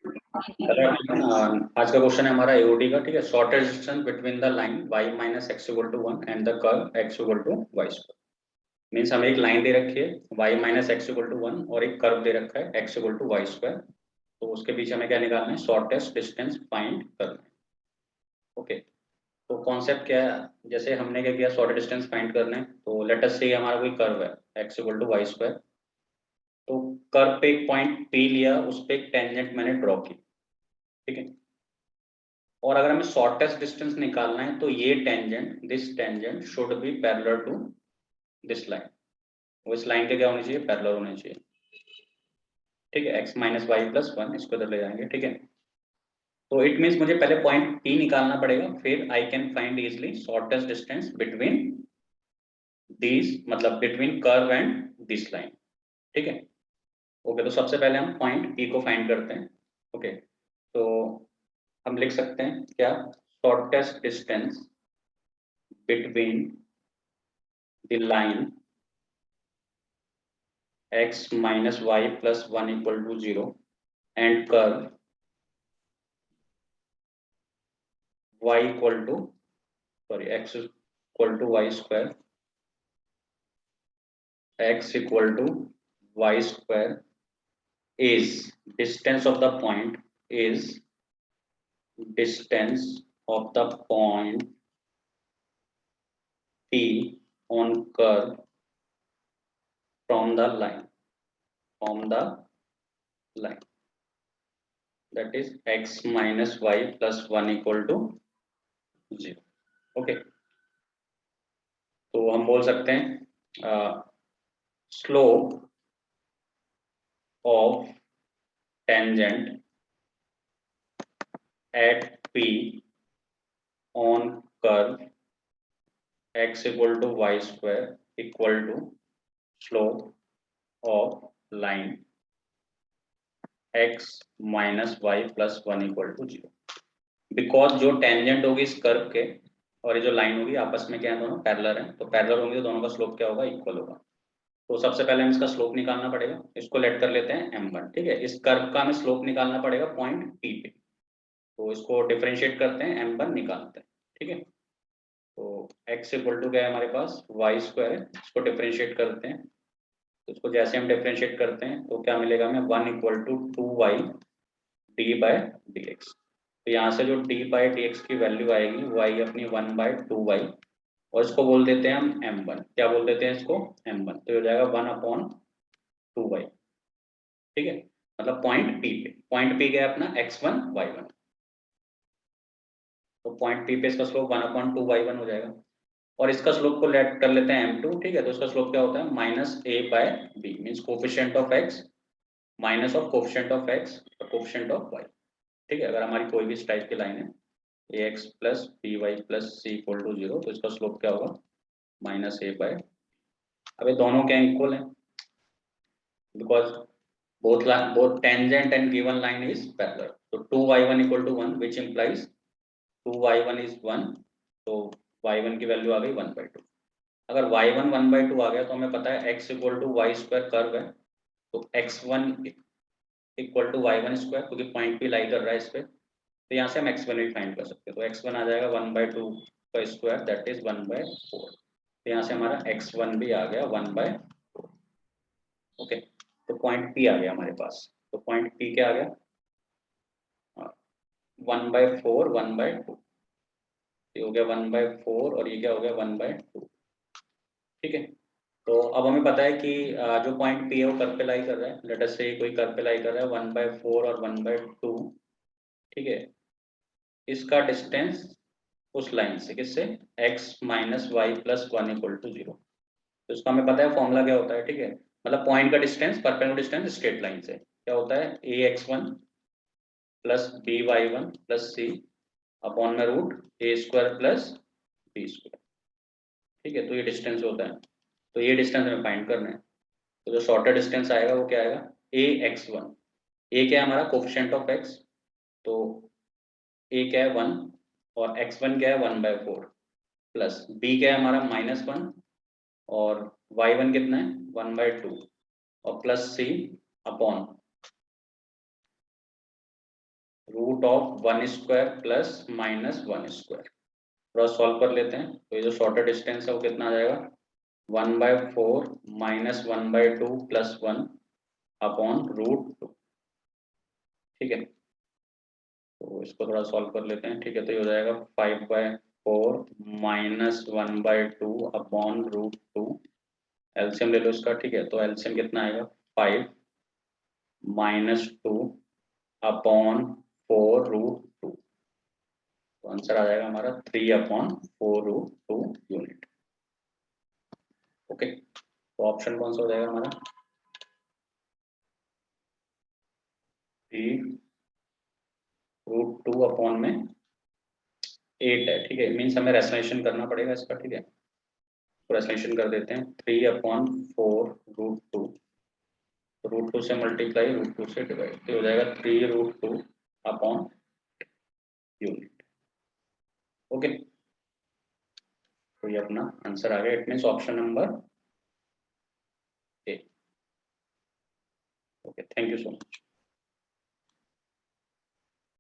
आज का क्वेश्चन है हमारा एओडी का, ठीक है। Shortest distance between the line y minus x equal to 1 and the curve x equal to y square. Means हमें एक लाइन दे रखी है y minus x equal to 1 और एक कर्व दे रखा है x equal to y square. तो उसके बीच हमें क्या निकालना है, शॉर्टेस्ट डिस्टेंस फाइंड करना है। ओके, तो कॉन्सेप्ट क्या है, जैसे हमने क्या किया, शॉर्टेस्ट डिस्टेंस फाइंड करना है। तो लेट अस से हमारा कोई कर्व है x equal to y square. तो कर्व पे एक पॉइंट P लिया, उस पे एक टेंजेंट मैंने ड्रॉ की, ठीक है। और अगर हमें शॉर्टेस्ट डिस्टेंस निकालना है तो ये tangent, this tangent should be parallel to this line. वो इस लाइन के क्या होनी चाहिए, पैरेलल होने चाहिए, ठीक है। x minus y plus one इसको इधर ले जाएंगे, ठीक है। तो इट मीन्स मुझे पहले पॉइंट P निकालना पड़ेगा, फिर I can find easily shortest distance between this, मतलब between curve and this line, ठीक है। ओके, तो सबसे पहले हम पॉइंट P को फाइंड करते हैं। ओके, तो हम लिख सकते हैं क्या, shortest distance between the line x minus y plus 1 equal to 0 and curve y equal to, sorry, x equal to y square, x equal to y square is distance of the point, is distance of the point P on curve from the line, from the line, that is x minus y plus 1 equal to 0. Okay, तो हम बोल सकते हैं slope of tangent at P on curve x equal to y square equal to slope of line x minus y plus 1 equal to 0। Because जो tangent होगी इस curve के और ये जो लाइन होगी आपस में क्या है, दोनों पैरेलल हैं, तो पैरेलल होंगे तो दोनों का स्लोप क्या होगा, इक्वल होगा। तो सबसे पहले हम इसका स्लोप निकालना पड़ेगा, इसको लेट कर लेते हैं m1, ठीक है। इस कर्व का हमें स्लोप निकालना पड़ेगा पॉइंट P पे, तो इसको डिफरेंशिएट करते हैं, m1 निकालते हैं, ठीक है। तो x इक्वल टू क्या है हमारे पास, वाई स्क्वायर है, इसको डिफरेंशिएट करते हैं। तो इसको जैसे हम डिफरेंशिएट करते हैं तो क्या मिलेगा हमें, 1 equal to 2y d by d x. तो यहाँ से जो डी बाई डी एक्स की वैल्यू आएगी वो आएगी अपनी 1/2y, और इसको बोल देते हैं हम m1। क्या बोल देते हैं इसको, m1। तो हो जाएगा 1/2y, ठीक है। मतलब पॉइंट P पे, पॉइंट P क्या है अपना x1 y1। तो पॉइंट P पे इसका स्लोप 1/2y1 हो जाएगा। और इसका स्लोप को लेट कर लेते हैं m2, ठीक है। तो इसका स्लोप क्या होता है, minus a by b, means coefficient of x minus of coefficient of x और कोफिशिएंट ऑफ y, ठीक है। अगर हमारी कोई भी इस टाइप की लाइन है ax plus b y plus c equal to 0, तो इसका स्लोप क्या होगा, माइनस ए बाय। अब ये दोनों क्या इक्वल है, because both tangent and given line is parallel। तो 2y1 equal to 1 which implies 2y1 is 1। तो y1 की वैल्यू आ गई 1/2। अगर y1 1/2 आ गया तो हमें पता है x equal to y square curve है, तो x1 equal to y one square, क्योंकि पॉइंट भी लाई कर रहा है इस पे, तो यहाँ से हम x1 भी फाइंड कर सकते हैं। तो x1 आ जाएगा 1/2 का स्क्वायर, दैट इज 1/4। तो यहाँ से हमारा x1 भी आ गया 1/4। ओके, तो पॉइंट P आ गया हमारे पास। तो पॉइंट P क्या आ गया, 1/4 1/2, ये हो गया 1/4 और ये क्या हो गया 1/2, ठीक है। तो अब हमें पता है कि जो पॉइंट P है वो कर्व पे लाई कर रहा है, लेट अस से कोई कर्व पे लाई कर रहा है 1/4 और 1/2, ठीक है। इसका डिस्टेंस उस लाइन से, किससे, x minus y plus 1 equal to 0। तो इसका हमें पता है फॉर्मूला क्या होता है, ठीक है। मतलब पॉइंट का distance perpendicular distance straight line से क्या होता है, ax1 plus by1 plus c upon में root a square plus b square, ठीक है। तो ये डिस्टेंस होता है, तो ये डिस्टेंस हमें फाइंड करना है। तो जो शॉर्टर डिस्टेंस आएगा वो क्या आएगा, ax1। a क्या है हमारा, कोफिशिएंट ऑफ x, तो a क्या है 1 और x1 क्या है 1/4, प्लस b क्या है हमारा -1 और y1 कितना है 1/2 और plus c upon root of 1 square plus minus 1 square. थोड़ा सॉल्व कर लेते हैं। तो ये जो शॉर्टर डिस्टेंस है वो कितना आ जाएगा 1/4 माइनस 1/2 प्लस 1 अपॉन रूट 2। ठीक है, तो इसको थोड़ा सॉल्व कर लेते हैं। ठीक है, तो ये हो जाएगा 5/4 माइनस 1/2 अपॉन रूट 2। एलसीएम ले लो इसका। ठीक है, तो एलसीएम कितना आएगा 5 माइनस 2 अपॉन 4 रूट 2। तो आंसर आ जाएगा हमारा 3/4 रूट 2 यूनिट। ओके, तो ऑप्शन कौन सा हो जाएगा हमारा 3 रूट 2 अपॉन में 8 है। ठीक है, मीन्स हमें रेसोनेशन करना पड़ेगा इसका। ठीक है, तो रेसोनेशन कर देते हैं 3/4 रूट 2, रूट 2 से मल्टीप्लाई रूट 2 से डिवाइड, तो हो जाएगा 3 रूट 2 अपॉन यूनिट। ओके, तो ये अपना आंसर आ गया। It means option number A. Okay, thank you so much.